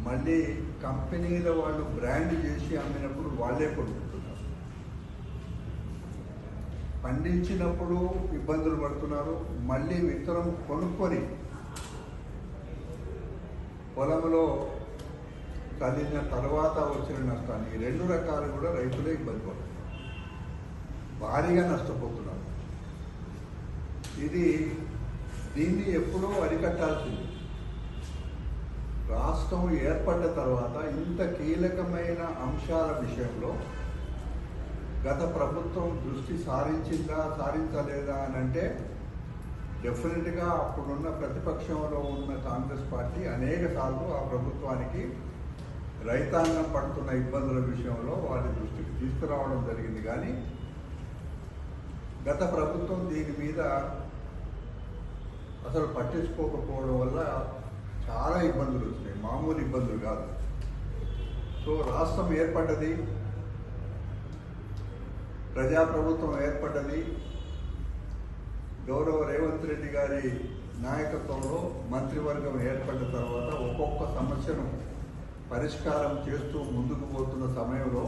మళ్ళీ కంపెనీల వాళ్ళు బ్రాండ్ చేసి అమ్మినప్పుడు వాళ్ళే కొనుక్కుంటున్నారు. పండించినప్పుడు ఇబ్బందులు పడుతున్నారు, మళ్ళీ విత్తనం కొనుక్కొని పొలంలో చల్లిన తర్వాత వచ్చిన నష్టాన్ని ఈ రెండు రకాలు కూడా రైతులే ఇబ్బంది పడుతున్నారు, భారీగా నష్టపోతున్నారు. దీన్ని ఎప్పుడో అరికట్టాల్సింది. రాష్ట్రం ఏర్పడ్డ తర్వాత ఇంత కీలకమైన అంశాల విషయంలో గత ప్రభుత్వం దృష్టి సారించిందా సారించలేదా అని అంటే డెఫినెట్గా అప్పుడున్న ప్రతిపక్షంలో ఉన్న కాంగ్రెస్ పార్టీ అనేక సార్లు ఆ ప్రభుత్వానికి రైతాంగం పడుతున్న ఇబ్బందుల విషయంలో వారి దృష్టికి తీసుకురావడం జరిగింది. కానీ గత ప్రభుత్వం దీని మీద అసలు పట్టించుకోకపోవడం వల్ల చాలా ఇబ్బందులు వచ్చినాయి, మామూలు ఇబ్బందులు కాదు. సో రాష్ట్రం ఏర్పడ్డది, ప్రజాప్రభుత్వం ఏర్పడ్డది, గౌరవ రేవంత్ రెడ్డి గారి నాయకత్వంలో మంత్రివర్గం ఏర్పడ్డ తర్వాత ఒక్కొక్క సమస్యను పరిష్కారం చేస్తూ ముందుకు పోతున్న సమయంలో